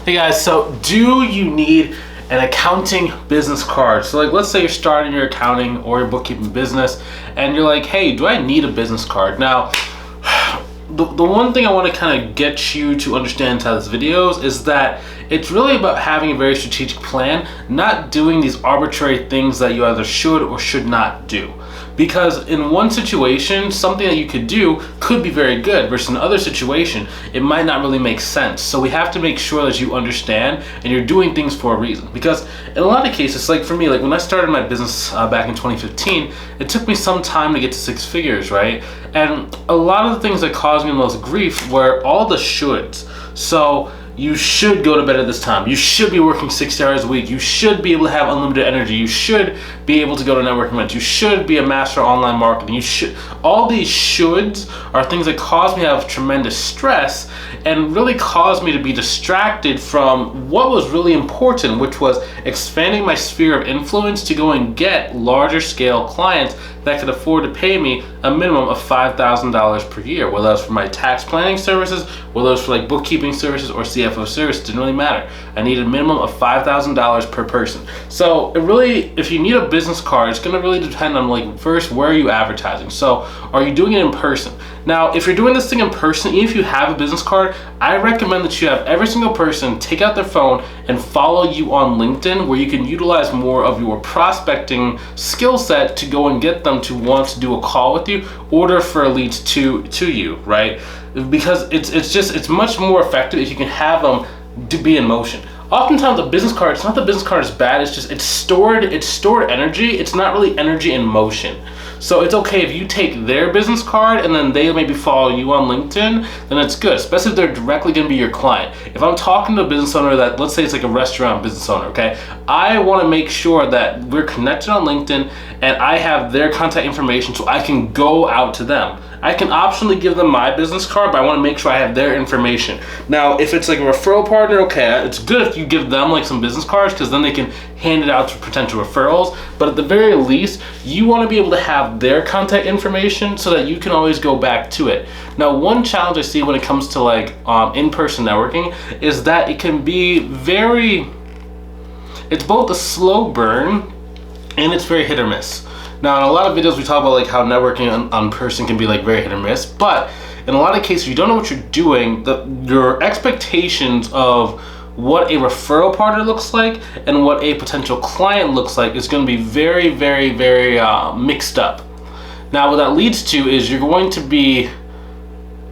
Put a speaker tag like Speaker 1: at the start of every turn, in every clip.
Speaker 1: Hey guys, so do you need an accounting business card? So like, let's say you're starting your accounting or your bookkeeping business and you're like, hey, do I need a business card? Now, the one thing I want to kind of get you to understand inside this video is that it's really about having a very strategic plan, not doing these arbitrary things that you either should or should not do. Because in one situation, something that you could do could be very good, versus in another situation, it might not really make sense. So we have to make sure that you understand and you're doing things for a reason. Because in a lot of cases, like for me, like when I started my business back in 2015, it took me some time to get to 6 figures, right? And a lot of the things that caused me the most grief were all the shoulds. So you should go to bed at this time. You should be working 60 hours a week. You should be able to have unlimited energy. You should be able to go to networking events. You should be a master of online marketing. You should. All these shoulds are things that cause me to have tremendous stress and really caused me to be distracted from what was really important, which was expanding my sphere of influence to go and get larger scale clients that could afford to pay me a minimum of $5,000 per year, whether that's for my tax planning services, whether it's for like bookkeeping services or CFO services, didn't really matter. I needed a minimum of $5,000 per person. So it really, if you need a business card, it's gonna really depend on like, first, where are you advertising? So are you doing it in person? Now, if you're doing this thing in person, even if you have a business card, I recommend that you have every single person take out their phone and follow you on LinkedIn, where you can utilize more of your prospecting skill set to go and get them to want to do a call with you, order for leads to you, right? Because it's much more effective if you can have them to be in motion. Oftentimes the business card, it's not the business card is bad, it's stored energy. It's not really energy in motion. So it's okay if you take their business card and then they maybe follow you on LinkedIn, then it's good, especially if they're directly gonna be your client. If I'm talking to a business owner that, let's say it's like a restaurant business owner, okay? I wanna make sure that we're connected on LinkedIn and I have their contact information so I can go out to them. I can optionally give them my business card, but I want to make sure I have their information. Now, if it's like a referral partner, okay, it's good if you give them like some business cards, because then they can hand it out to potential referrals. But at the very least, you want to be able to have their contact information so that you can always go back to it. Now, one challenge I see when it comes to like in-person networking is that it can be it's both a slow burn and it's very hit or miss. Now, in a lot of videos, we talk about like how networking on person can be like very hit or miss, but in a lot of cases, if you don't know what you're doing, your expectations of what a referral partner looks like and what a potential client looks like is going to be very, very, very mixed up. Now, what that leads to is you're going to be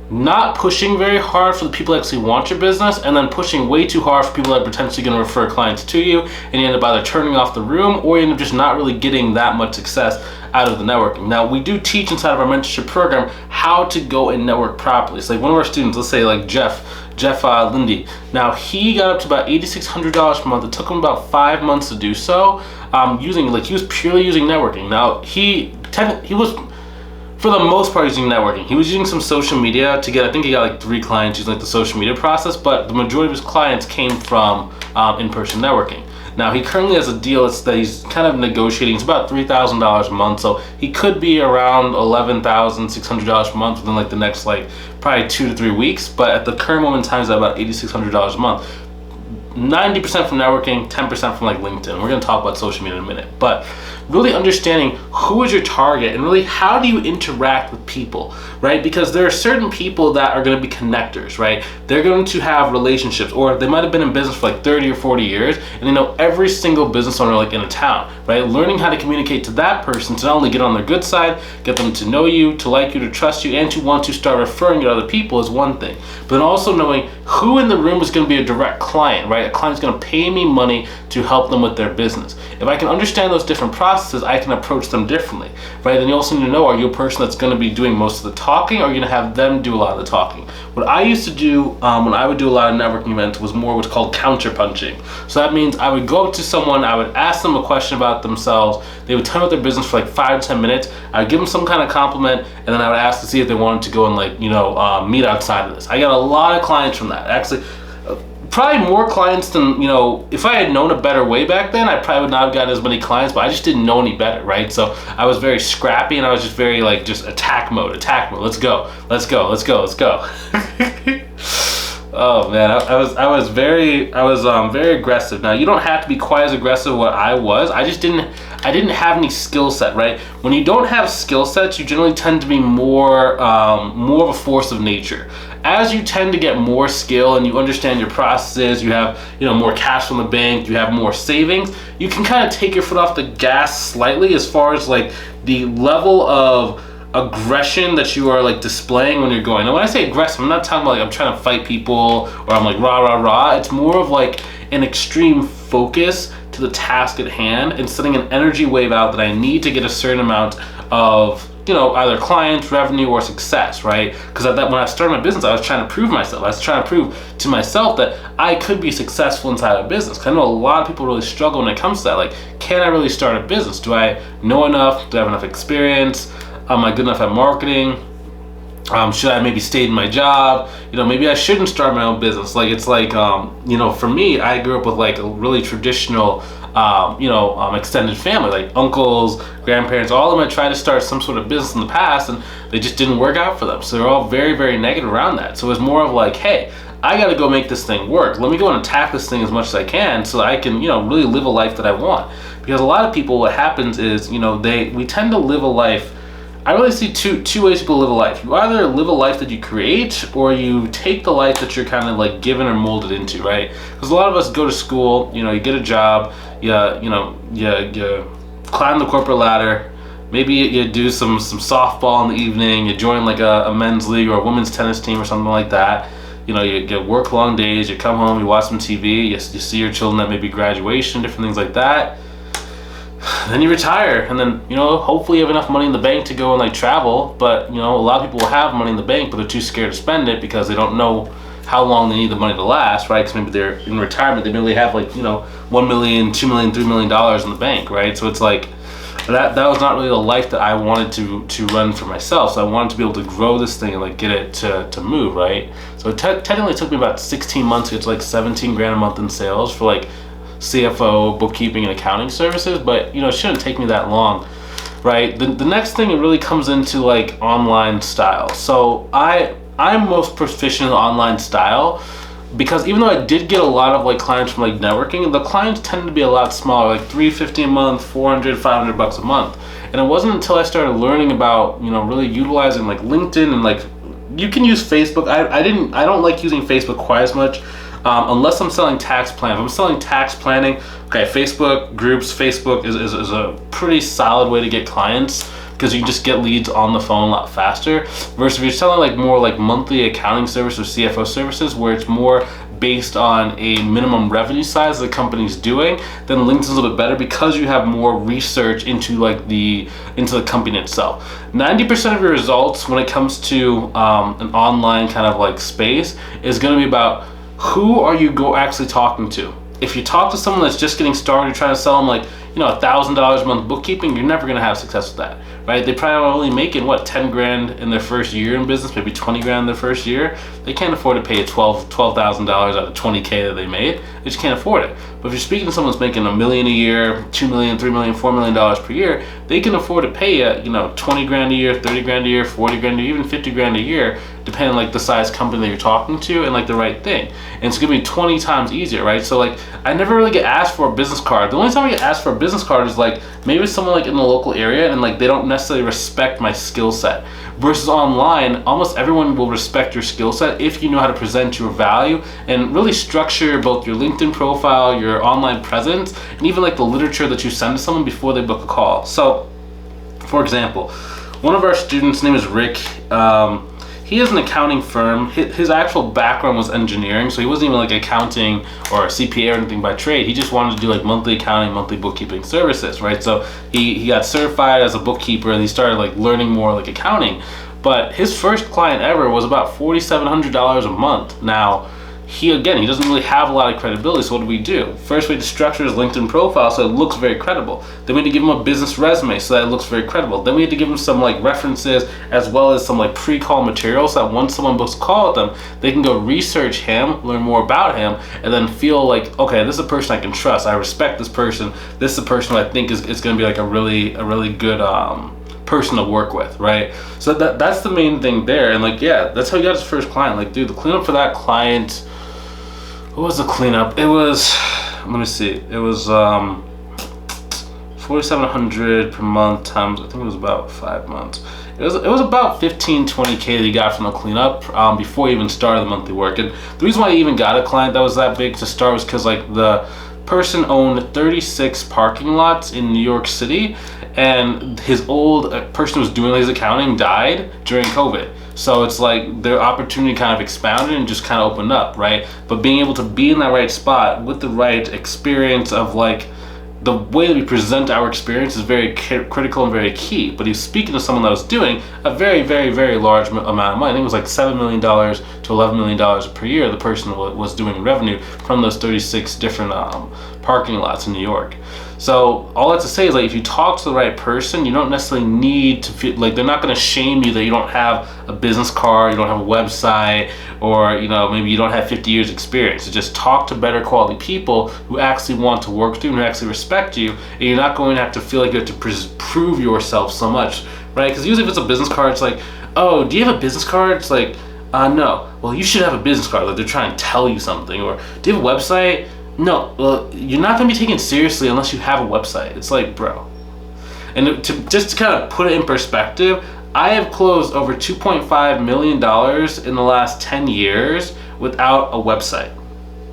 Speaker 1: not pushing very hard for the people that actually want your business, and then pushing way too hard for people that are potentially going to refer clients to you, and you end up either turning off the room or you end up just not really getting that much success out of the networking. Now, we do teach inside of our mentorship program how to go and network properly. It's like one of our students, let's say like Jeff Lindy. Now, he got up to about $8,600 per month. It took him about 5 months to do so, he was purely using networking. Now, he was, for the most part, using networking. He was using some social media to get, I think he got like 3 clients using like the social media process, but the majority of his clients came from in-person networking. Now, he currently has a deal that he's kind of negotiating. It's about $3,000 a month, so he could be around $11,600 a month within like the next like probably 2 to 3 weeks, but at the current moment in time, it's about $8,600 a month. 90% from networking, 10% from like LinkedIn. We're gonna talk about social media in a minute, but really understanding who is your target and really how do you interact with people, right? Because there are certain people that are gonna be connectors, right? They're going to have relationships, or they might have been in business for like 30 or 40 years and they know every single business owner like in a town, right? Learning how to communicate to that person to not only get on their good side, get them to know you, to like you, to trust you, and to want to start referring you to other people is one thing. But then also knowing who in the room is gonna be a direct client, right? A client's gonna pay me money to help them with their business. If I can understand those different processes, I can approach them differently, right? Then you also need to know, are you a person that's gonna be doing most of the talking, or are you gonna have them do a lot of the talking? What I used to do when I would do a lot of networking events was more what's called counter punching. So that means I would go up to someone, I would ask them a question about themselves, they would tell me about their business for like 5 to 10 minutes, I would give them some kind of compliment, and then I would ask to see if they wanted to go and like, meet outside of this. I got a lot of clients from that. Actually, probably more clients than, if I had known a better way back then, I probably would not have gotten as many clients, but I just didn't know any better, right? So I was very scrappy and I was just very like, just attack mode, let's go. Oh man, I was very aggressive. Now you don't have to be quite as aggressive as what I was. I didn't have any skill set, right? When you don't have skill sets, you generally tend to be more of a force of nature. As you tend to get more skill and you understand your processes, you have more cash from the bank, you have more savings, you can kind of take your foot off the gas slightly as far as like the level of aggression that you are like displaying when you're going. Now when I say aggressive, I'm not talking about like I'm trying to fight people or I'm like rah rah rah. It's more of like an extreme focus to the task at hand and sending an energy wave out that I need to get a certain amount of either clients, revenue, or success, right? Because when I started my business, I was trying to prove myself. I was trying to prove to myself that I could be successful inside of a business. Because I know a lot of people really struggle when it comes to that. Like, can I really start a business? Do I know enough? Do I have enough experience? Am I good enough at marketing? Should I maybe stay in my job? Maybe I shouldn't start my own business. Like, it's like, for me, I grew up with like a really traditional, extended family, like uncles, grandparents, all of them had tried to start some sort of business in the past and they just didn't work out for them. So they're all very, very negative around that. So it was more of like, hey, I got to go make this thing work. Let me go and attack this thing as much as I can so that I can, really live a life that I want. Because a lot of people, what happens is, we tend to live a life. I really see two ways people live a life. You either live a life that you create or you take the life that you're kind of like given or molded into, right? Because a lot of us go to school, you get a job, you climb the corporate ladder, maybe you do some softball in the evening, you join like a men's league or a women's tennis team or something like that. You work long days, you come home, you watch some TV, you see your children at maybe graduation, different things like that. Then you retire, and then hopefully you have enough money in the bank to go and like travel. But a lot of people will have money in the bank, but they're too scared to spend it because they don't know how long they need the money to last, right? Because maybe they're in retirement, they merely have like $1 million, $2 million, $3 million in the bank, right? So it's like that was not really the life that I wanted to run for myself. So I wanted to be able to grow this thing and like get it to move, right? So it technically took me about 16 months to get to like 17 grand a month in sales for like CFO, bookkeeping, and accounting services, but it shouldn't take me that long, right? The next thing, it really comes into like online style. So I'm most proficient in online style because even though I did get a lot of like clients from like networking, the clients tend to be a lot smaller, like $350 a month, $400, $500 a month. And it wasn't until I started learning about really utilizing like LinkedIn and like you can use Facebook. I don't like using Facebook quite as much. Unless I'm selling tax plans. If I'm selling tax planning, okay, Facebook groups, Facebook is a pretty solid way to get clients because you can just get leads on the phone a lot faster. Versus if you're selling like more like monthly accounting service or CFO services where it's more based on a minimum revenue size the company's doing, then LinkedIn's a little bit better because you have more research into like into the company itself. 90% of your results when it comes to an online kind of like space is going to be about who are you actually talking to. If you talk to someone that's just getting started, you're trying to sell them like $1,000 a month bookkeeping, you're never going to have success with that, right? They probably are only making 10 grand in their first year in business, maybe 20 grand in their first year. They can't afford to pay $12,000 out of 20K that they made. They just can't afford it. But if you're speaking to someone that's making $1 million a year, $2 million, $3 million, $4 million per year, they can afford to pay you 20 grand a year, 30 grand a year, 40 grand a year, even 50 grand a year, depending on like the size company that you're talking to and like the right thing. And it's gonna be 20 times easier, right? So like I never really get asked for a business card. The only time I get asked for a business card is like maybe someone like in the local area and like they don't necessarily respect my skill set. Versus online, almost everyone will respect your skill set if you know how to present your value and really structure both your LinkedIn profile, your online presence, and even like the literature that you send to someone before they book a call. So, for example, one of our students, his name is Rick. He has an accounting firm. His actual background was engineering, so he wasn't even like accounting or CPA or anything by trade. He just wanted to do like monthly accounting, monthly bookkeeping services, right? So he got certified as a bookkeeper and he started like learning more like accounting. But his first client ever was about $4,700 a month. Now, he doesn't really have a lot of credibility, so what do we do? First, we had to structure his LinkedIn profile so it looks very credible. Then we had to give him a business resume so that it looks very credible. Then we had to give him some like references as well as some like pre-call material so that once someone books a call with them, they can go research him, learn more about him, and then feel like, okay, this is a person I can trust. I respect this person. This is a person who I think is going to be like a really good person to work with, right? So that's the main thing there. And like, yeah, that's how he got his first client. Like, dude, the cleanup for that client, what was the cleanup? It was, let me see, it was 4,700 per month times, I think it was about 5 months. It was about 15-20K that he got from the cleanup before he even started the monthly work. And the reason why he even got a client that was that big to start was because like the person owned 36 parking lots in New York City, and his old person who was doing his accounting died during COVID. So it's like their opportunity kind of expounded and just kind of opened up, right? But being able to be in that right spot with the right experience of like, the way that we present our experience is very critical and very key. But he was speaking to someone that was doing a very, very, very large amount of money. I think it was like $7 million to $11 million per year the person was doing revenue from those 36 different parking lots in New York. So all that to say is like, if you talk to the right person, you don't necessarily need to feel like they're not going to shame you that you don't have a business card, you don't have a website, or you know, maybe you don't have 50 years experience. So just talk to better quality people who actually want to work with you and who actually respect you, and you're not going to have to feel like you have to prove yourself so much, right? Because usually if it's a business card, it's like, oh, do you have a business card? It's like, no. Well, you should have a business card. Like they're trying to tell you something. Or do you have a website? No. Well, you're not going to be taken seriously unless you have a website. It's like, bro. And just to kind of put it in perspective, I have closed over $2.5 million in the last 10 years without a website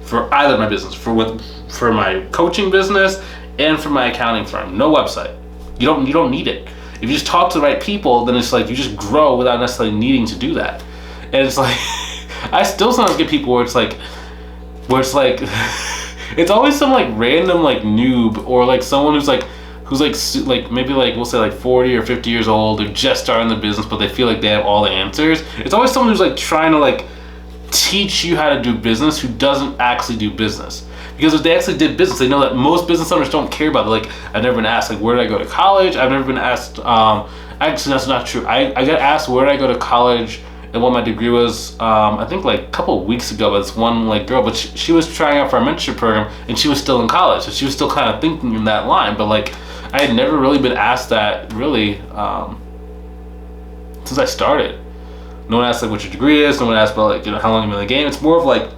Speaker 1: for either of my business, for my coaching business and for my accounting firm. No website. You don't need it. If you just talk to the right people, then it's like you just grow without necessarily needing to do that. And it's like, I still sometimes get people where it's like it's always some like random like noob or like someone who's like maybe like we'll say like 40 or 50 years old. They're just starting the business, but they feel like they have all the answers. It's always someone who's like trying to like teach you how to do business who doesn't actually do business. Because if they actually did business, they know that most business owners don't care about it. Like, I've never been asked like, where did I go to college? I've never been asked, actually that's not true. I got asked where did I go to college and what my degree was, I think like a couple of weeks ago by this one like girl, but she was trying out for our mentorship program and she was still in college. So she was still kind of thinking in that line, but like, I had never really been asked that really since I started. No one asked like what your degree is, no one asked about like, you know, how long you've been in the game. It's more of like,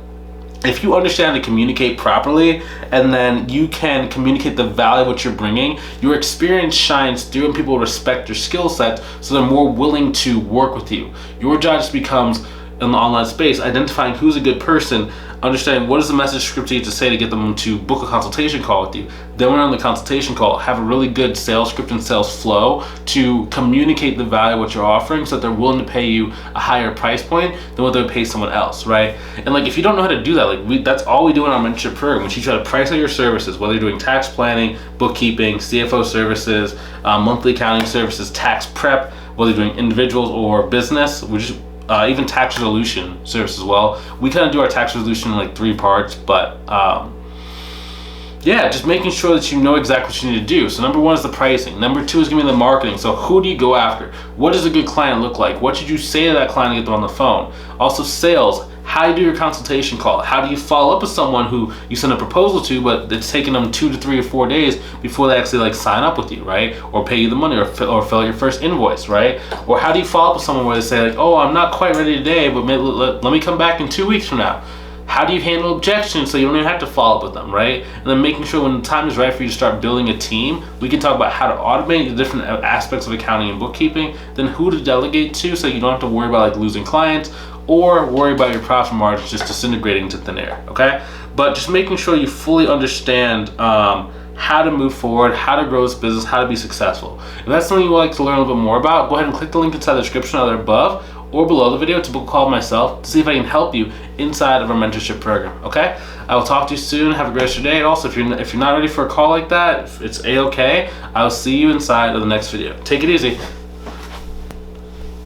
Speaker 1: if you understand to communicate properly and then you can communicate the value of what you're bringing, your experience shines through and people respect your skill set, so they're more willing to work with you. Your job just becomes, in the online space, identifying who's a good person, understanding what is the message script you need to say to get them to book a consultation call with you. Then when on the consultation call, have a really good sales script and sales flow to communicate the value of what you're offering so that they're willing to pay you a higher price point than what they would pay someone else, right? And like, if you don't know how to do that, like that's all we do in our mentorship program. We teach you how to price out your services, whether you're doing tax planning, bookkeeping, CFO services, monthly accounting services, tax prep, whether you're doing individuals or business, even tax resolution service as well. We kind of do our tax resolution in like 3 parts, but yeah, just making sure that you know exactly what you need to do. So number 1 is the pricing. Number 2 is gonna be the marketing. So who do you go after? What does a good client look like? What should you say to that client to get them on the phone? Also sales. How do you do your consultation call? How do you follow up with someone who you send a proposal to, but it's taking them 2 to 3 or 4 days before they actually like sign up with you, right? Or pay you the money or fill out your first invoice, right? Or how do you follow up with someone where they say like, oh, I'm not quite ready today, but let me come back in 2 weeks from now. How do you handle objections so you don't even have to follow up with them, right? And then making sure when the time is right for you to start building a team, we can talk about how to automate the different aspects of accounting and bookkeeping, then who to delegate to so you don't have to worry about like losing clients or worry about your profit margins just disintegrating into thin air, okay? But just making sure you fully understand how to move forward, how to grow this business, how to be successful. If that's something you would like to learn a little bit more about, go ahead and click the link inside the description either above or below the video to book a call with myself to see if I can help you inside of our mentorship program, okay? I will talk to you soon. Have a great rest of your day. And also, if you're not ready for a call like that, it's A-okay. I will see you inside of the next video. Take it easy.